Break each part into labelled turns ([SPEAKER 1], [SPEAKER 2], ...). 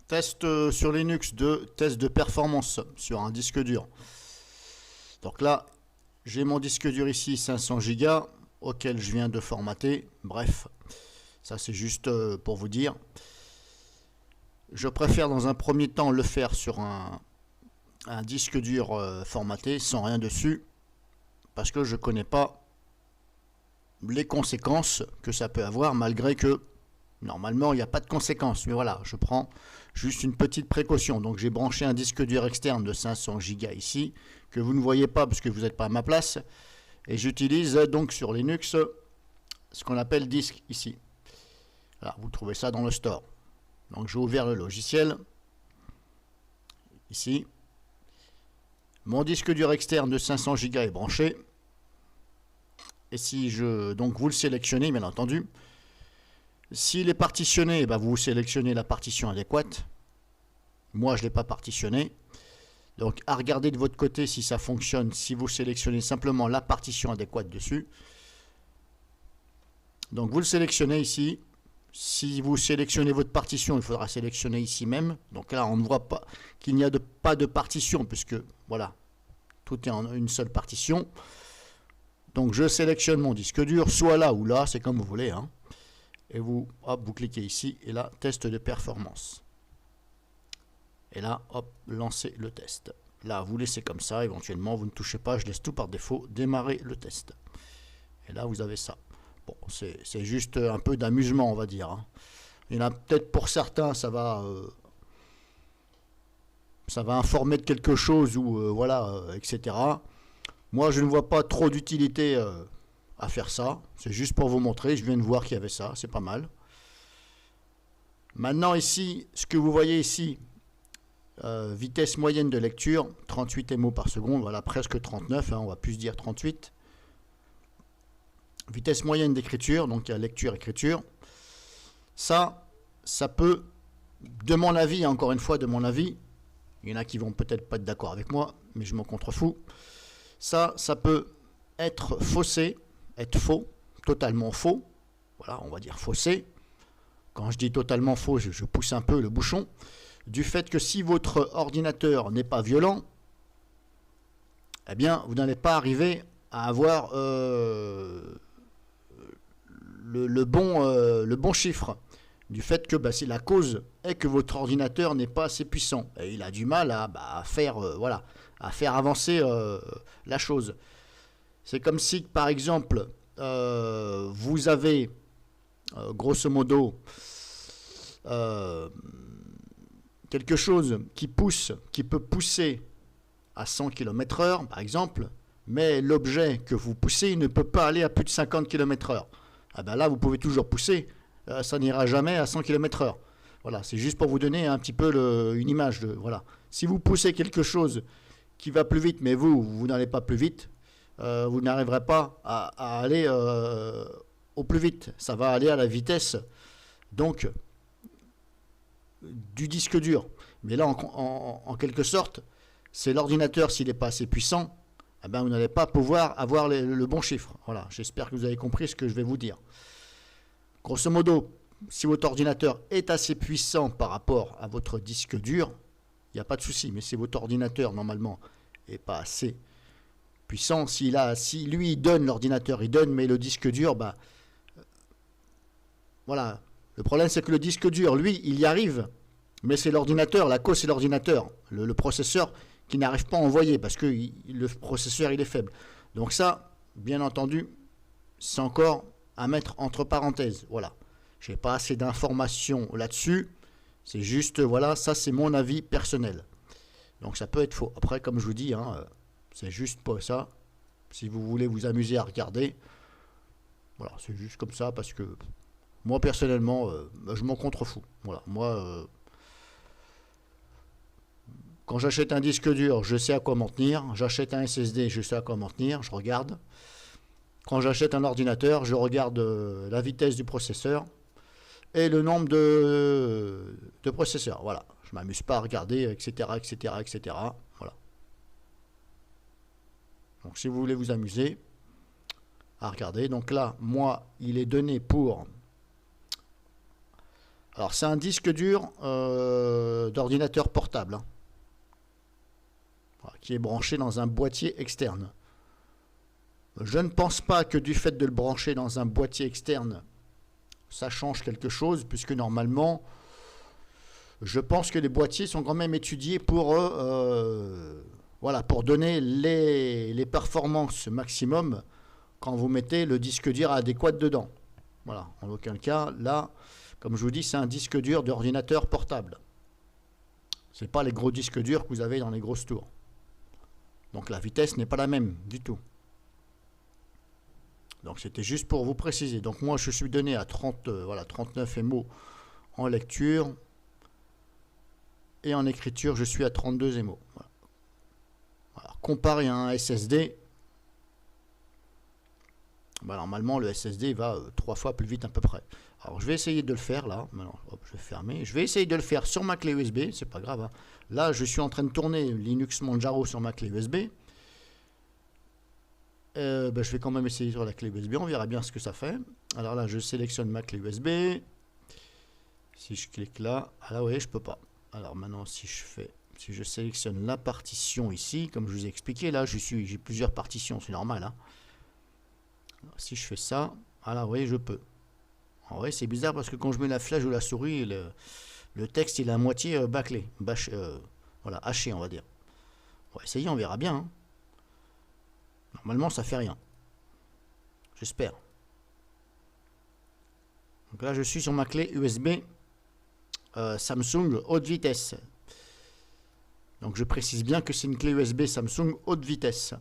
[SPEAKER 1] Test sur Linux test de performance sur un disque dur. Donc là, j'ai mon disque dur ici, 500 Go, auquel je viens de formater. Bref, ça c'est juste pour vous dire. Je préfère dans un premier temps le faire sur un disque dur formaté, sans rien dessus, parce que je ne connais pas les conséquences que ça peut avoir, malgré que normalement il n'y a pas de conséquences. Mais voilà, je prends juste une petite précaution. Donc j'ai branché un disque dur externe de 500 Go ici, que vous ne voyez pas parce que vous n'êtes pas à ma place. Et j'utilise donc sur Linux ce qu'on appelle disque ici. Voilà, vous trouvez ça dans le store. Donc j'ai ouvert le logiciel ici. Mon disque dur externe de 500 Go est branché. Et si donc vous le sélectionnez, bien entendu. S'il est partitionné, vous sélectionnez la partition adéquate. Moi, je ne l'ai pas partitionné. Donc, à regarder de votre côté si ça fonctionne, si vous sélectionnez simplement la partition adéquate dessus. Donc, vous le sélectionnez ici. Si vous sélectionnez votre partition, il faudra sélectionner ici même. Donc là, on ne voit pas qu'il n'y a pas de partition, puisque, voilà, tout est en une seule partition. Donc, je sélectionne mon disque dur, soit là ou là, c'est comme vous voulez, hein. Et vous, hop, vous cliquez ici, et là, test de performance. Et là, hop, lancez le test. Là, vous laissez comme ça, éventuellement, vous ne touchez pas, je laisse tout par défaut, démarrer le test. Et là, vous avez ça. Bon, c'est juste un peu d'amusement, on va dire, hein. Il y en a peut-être pour certains, ça va informer de quelque chose, ou voilà, etc. Moi, je ne vois pas trop d'utilité à faire ça. C'est juste pour vous montrer. Je viens de voir qu'il y avait ça. C'est pas mal. Maintenant, ici, ce que vous voyez ici, vitesse moyenne de lecture, 38 MO par seconde. Voilà, presque 39. Hein, on va plus se dire 38. Vitesse moyenne d'écriture. Donc, il y a lecture-écriture. Ça peut, de mon avis, encore une fois, de mon avis, il y en a qui vont peut-être pas être d'accord avec moi, mais je m'en contrefous. Ça peut être faussé, être faux, totalement faux. Voilà, on va dire faussé. Quand je dis totalement faux, je pousse un peu le bouchon. Du fait que si votre ordinateur n'est pas violent, eh bien, vous n'allez pas arriver à avoir le bon chiffre. Du fait que si la cause est que votre ordinateur n'est pas assez puissant. Et il a du mal à faire avancer la chose. C'est comme si, par exemple, vous avez, grosso modo, quelque chose qui peut pousser à 100 km/h, par exemple, mais l'objet que vous poussez ne peut pas aller à plus de 50 km/h. Là, vous pouvez toujours pousser, ça n'ira jamais à 100 km/h. Voilà, c'est juste pour vous donner un petit peu une image. Voilà. Si vous poussez quelque chose qui va plus vite, mais vous n'allez pas plus vite, vous n'arriverez pas à aller au plus vite. Ça va aller à la vitesse donc du disque dur. Mais là, en quelque sorte, c'est l'ordinateur, s'il n'est pas assez puissant, vous n'allez pas pouvoir avoir le bon chiffre. Voilà, j'espère que vous avez compris ce que je vais vous dire. Grosso modo, si votre ordinateur est assez puissant par rapport à votre disque dur, il n'y a pas de souci. Mais si votre ordinateur, normalement, n'est pas assez puissant, si lui, il donne, l'ordinateur, il donne, mais le disque dur, voilà. Le problème, c'est que le disque dur, lui, il y arrive, mais c'est l'ordinateur, la cause, c'est l'ordinateur, le processeur, qui n'arrive pas à envoyer, parce que le processeur, il est faible. Donc ça, bien entendu, c'est encore à mettre entre parenthèses. Voilà. Je n'ai pas assez d'informations là-dessus. C'est juste, voilà, ça, c'est mon avis personnel. Donc ça peut être faux. Après, comme je vous dis, hein, c'est juste pas ça. Si vous voulez vous amuser à regarder, voilà, c'est juste comme ça, parce que moi, personnellement, je m'en contrefous. Voilà, moi, quand j'achète un disque dur, je sais à quoi m'en tenir. J'achète un SSD, je sais à quoi m'en tenir. Je regarde. Quand j'achète un ordinateur, je regarde la vitesse du processeur et le nombre de processeurs. Voilà, je ne m'amuse pas à regarder, etc., etc., etc. Voilà. Donc, si vous voulez vous amuser à regarder, donc là, moi, il est donné pour... Alors, c'est un disque dur d'ordinateur portable, hein, voilà, qui est branché dans un boîtier externe. Je ne pense pas que du fait de le brancher dans un boîtier externe, ça change quelque chose, puisque normalement, je pense que les boîtiers sont quand même étudiés pour, voilà, pour donner les performances maximum quand vous mettez le disque dur adéquat dedans. Voilà, en aucun cas, là, comme je vous dis, c'est un disque dur d'ordinateur portable. Ce n'est pas les gros disques durs que vous avez dans les grosses tours. Donc la vitesse n'est pas la même du tout. Donc c'était juste pour vous préciser. Donc moi je suis donné à 39 MO en lecture. Et en écriture je suis à 32 MO. Voilà. Alors, comparé à un SSD, bah, normalement le SSD va 3 fois plus vite à peu près. Alors je vais essayer de le faire là. Maintenant, hop, je vais fermer. Je vais essayer de le faire sur ma clé USB. C'est pas grave, hein. Là je suis en train de tourner Linux Manjaro sur ma clé USB. Je vais quand même essayer sur la clé USB, on verra bien ce que ça fait. Alors là, je sélectionne ma clé USB. Si je clique là, ah là, oui, je peux pas. Alors maintenant, si je sélectionne la partition ici, comme je vous ai expliqué, là, j'ai plusieurs partitions, c'est normal, hein. Alors, si je fais ça, ah là, oui, je peux. En vrai, c'est bizarre parce que quand je mets la flèche ou la souris, le texte, il est à moitié bâclé, voilà, haché, on va dire. On va essayer, on verra bien, hein. Normalement, ça fait rien. J'espère. Donc là, je suis sur ma clé USB Samsung haute vitesse. Donc je précise bien que c'est une clé USB Samsung haute vitesse.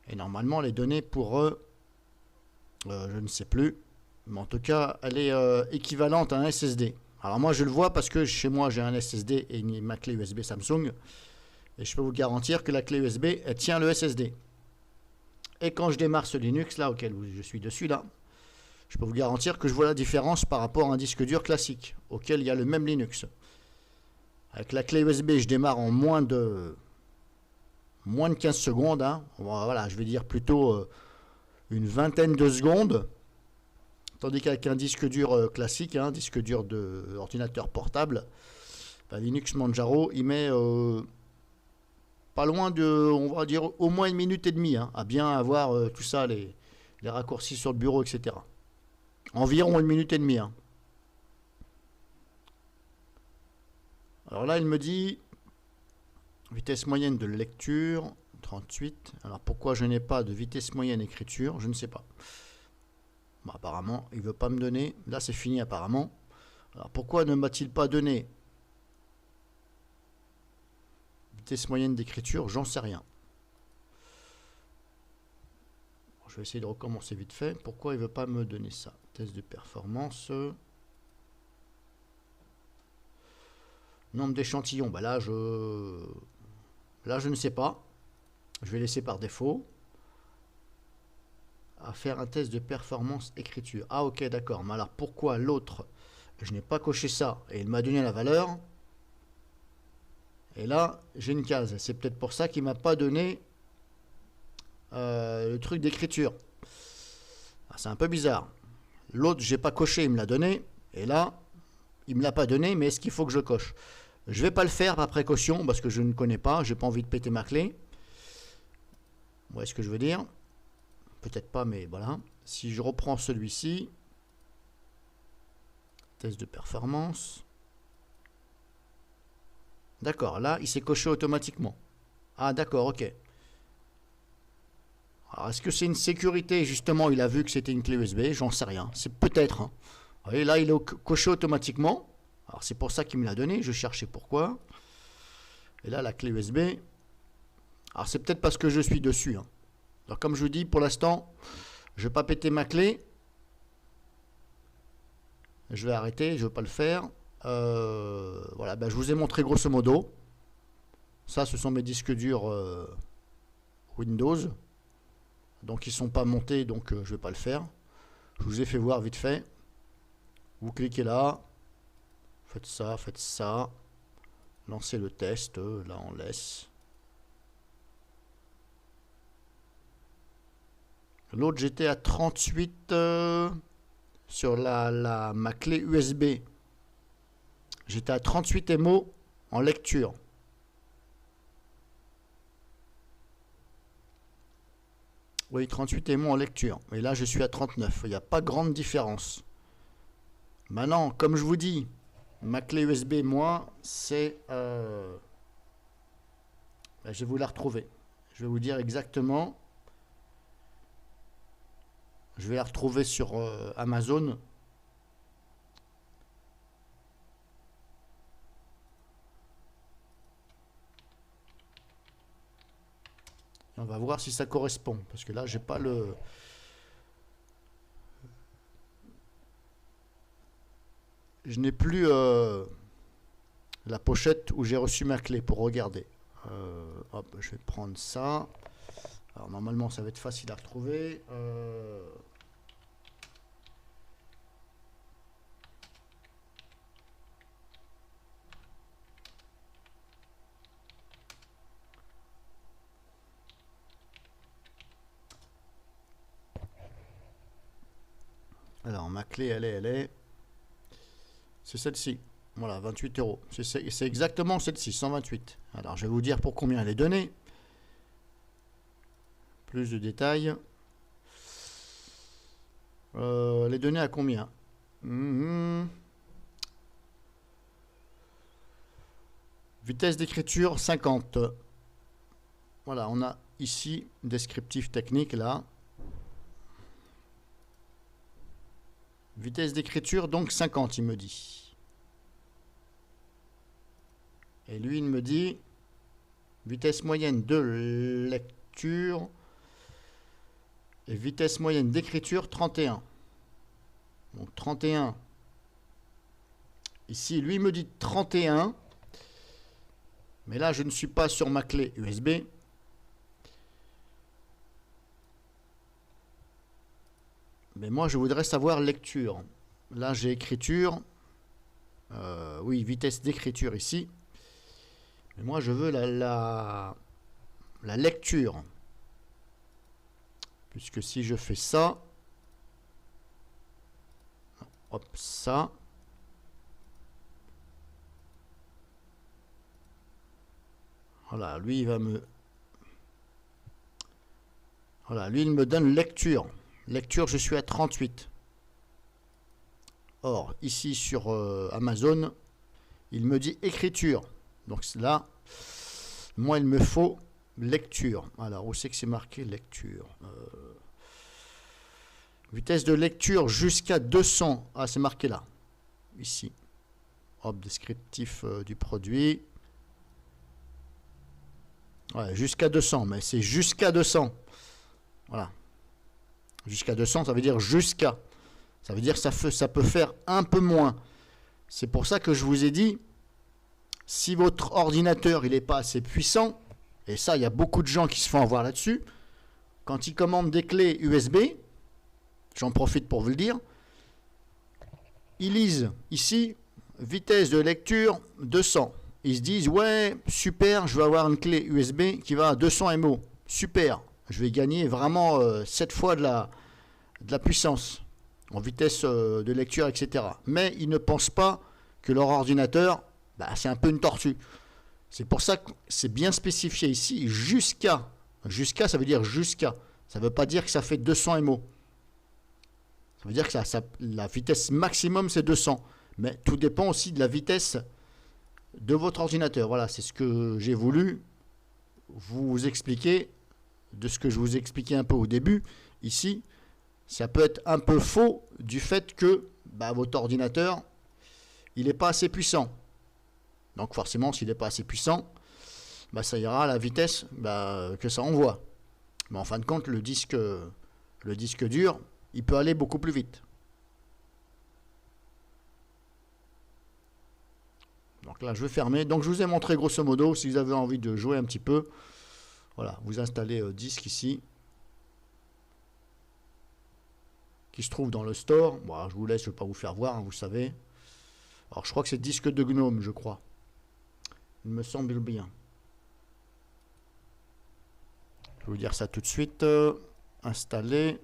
[SPEAKER 1] Et normalement, les données pour je ne sais plus. Mais en tout cas, elle est équivalente à un SSD. Alors moi, je le vois parce que chez moi, j'ai un SSD et ma clé USB Samsung. Et je peux vous garantir que la clé USB, elle tient le SSD. Et quand je démarre ce Linux, là, auquel je suis dessus, là, je peux vous garantir que je vois la différence par rapport à un disque dur classique, auquel il y a le même Linux. Avec la clé USB, je démarre en moins de 15 secondes. Hein. Voilà, je vais dire plutôt une vingtaine de secondes. Tandis qu'avec un disque dur classique, un disque dur d'ordinateur portable, bah, Linux Manjaro, il met... pas loin de, on va dire, au moins 1 minute et demie, hein, à bien avoir tout ça, les raccourcis sur le bureau, etc. Environ 1 minute et demie. Hein. Alors là, il me dit vitesse moyenne de lecture, 38. Alors pourquoi je n'ai pas de vitesse moyenne écriture, je ne sais pas. Bon, apparemment, il ne veut pas me donner. Là, c'est fini apparemment. Alors pourquoi ne m'a-t-il pas donné vitesse moyenne d'écriture, j'en sais rien. Je vais essayer de recommencer vite fait. Pourquoi il ne veut pas me donner ça? Test de performance. Nombre d'échantillons. Bah là, je ne sais pas. Je vais laisser par défaut. À faire un test de performance écriture. Ah ok, d'accord. Mais alors pourquoi l'autre, je n'ai pas coché ça et il m'a donné la valeur? Et là, j'ai une case. C'est peut-être pour ça qu'il ne m'a pas donné le truc d'écriture. C'est un peu bizarre. L'autre, j'ai pas coché, il me l'a donné. Et là, il ne me l'a pas donné, mais est-ce qu'il faut que je coche? Je vais pas le faire par précaution, parce que je ne connais pas. J'ai pas envie de péter ma clé. Vous voyez ce que je veux dire? Peut-être pas, mais voilà. Si je reprends celui-ci, test de performance... D'accord, là, il s'est coché automatiquement. Ah, d'accord, ok. Alors, est-ce que c'est une sécurité, justement, il a vu que c'était une clé USB? J'en sais rien. C'est peut-être. Hein. Vous voyez, là, il est coché automatiquement. Alors, c'est pour ça qu'il me l'a donné. Je cherchais pourquoi. Et là, la clé USB. Alors, c'est peut-être parce que je suis dessus. Hein. Alors, comme je vous dis, pour l'instant, je ne vais pas péter ma clé. Je vais arrêter, je ne vais pas le faire. Voilà, ben, je vous ai montré grosso modo. Ça, ce sont mes disques durs Windows. Donc, ils ne sont pas montés, donc je ne vais pas le faire. Je vous ai fait voir vite fait. Vous cliquez là. Faites ça. Lancez le test. Là, on laisse. L'autre, j'étais à 38 sur ma clé USB. j'étais à 38 MO en lecture. Oui, 38 MO en lecture. Et là, je suis à 39. Il n'y a pas grande différence. Maintenant, comme je vous dis, ma clé USB, moi, c'est... je vais vous la retrouver. Je vais vous dire exactement. Je vais la retrouver sur Amazon. Et on va voir si ça correspond. Parce que là, j'ai pas le... Je n'ai plus la pochette où j'ai reçu ma clé pour regarder. Hop, je vais prendre ça. Alors normalement, ça va être facile à retrouver. Alors ma clé, elle est... C'est celle-ci. Voilà, 28 euros. C'est exactement celle-ci, 128. Alors, je vais vous dire pour combien elle est donnée. Plus de détails. Elle est donnée à combien? Vitesse d'écriture 50. Voilà, on a ici descriptif technique là. Vitesse d'écriture donc 50, il me dit. Et lui, il me dit vitesse moyenne de lecture et vitesse moyenne d'écriture 31. Donc 31. Ici, lui, il me dit 31. Mais là, je ne suis pas sur ma clé USB. Mais moi, je voudrais savoir lecture. Là, j'ai écriture. Oui, vitesse d'écriture ici. Mais moi, je veux la lecture. Puisque si je fais ça, hop, ça. Voilà, lui, il va me... Voilà, lui, il me donne lecture. Lecture, je suis à 38. Or, ici sur Amazon, il me dit écriture. Donc là, moi, il me faut lecture. Alors, où c'est que c'est marqué lecture? Vitesse de lecture jusqu'à 200. Ah, c'est marqué là. Ici. Hop, descriptif du produit. Ouais, jusqu'à 200, mais c'est jusqu'à 200. Voilà. Jusqu'à 200, ça veut dire jusqu'à. Ça veut dire que ça peut faire un peu moins. C'est pour ça que je vous ai dit, si votre ordinateur il n'est pas assez puissant, et ça, il y a beaucoup de gens qui se font avoir là-dessus, quand ils commandent des clés USB, j'en profite pour vous le dire, ils lisent ici, vitesse de lecture 200. Ils se disent, ouais, super, je vais avoir une clé USB qui va à 200 MO. Super, je vais gagner vraiment 7 fois de la puissance en vitesse de lecture, etc. Mais ils ne pensent pas que leur ordinateur, c'est un peu une tortue. C'est pour ça que c'est bien spécifié ici, jusqu'à. Jusqu'à, ça veut dire jusqu'à. Ça ne veut pas dire que ça fait 200 MO. Ça veut dire que la vitesse maximum, c'est 200. Mais tout dépend aussi de la vitesse de votre ordinateur. Voilà, c'est ce que j'ai voulu vous expliquer, de ce que je vous expliquais un peu au début. Ici, ça peut être un peu faux du fait que votre ordinateur, il n'est pas assez puissant. Donc forcément, s'il n'est pas assez puissant, ça ira à la vitesse que ça envoie. Mais en fin de compte, le disque dur, il peut aller beaucoup plus vite. Donc là, je vais fermer. Donc je vous ai montré grosso modo, si vous avez envie de jouer un petit peu, voilà, vous installez disque ici, qui se trouve dans le store. Bon, je vous laisse, je ne vais pas vous faire voir, vous savez. Alors je crois que c'est disque de Gnome, je crois. Il me semble bien. Je vais vous dire ça tout de suite. Installer.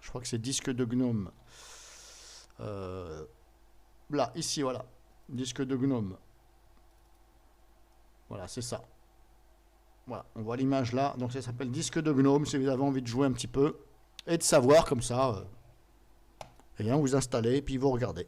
[SPEAKER 1] Je crois que c'est disque de Gnome. Là, ici, voilà. disque de GNOME. Voilà, c'est ça. Voilà, on voit l'image là. Donc ça s'appelle disque de GNOME si vous avez envie de jouer un petit peu. Et de savoir comme ça. Et bien vous installez et puis vous regardez.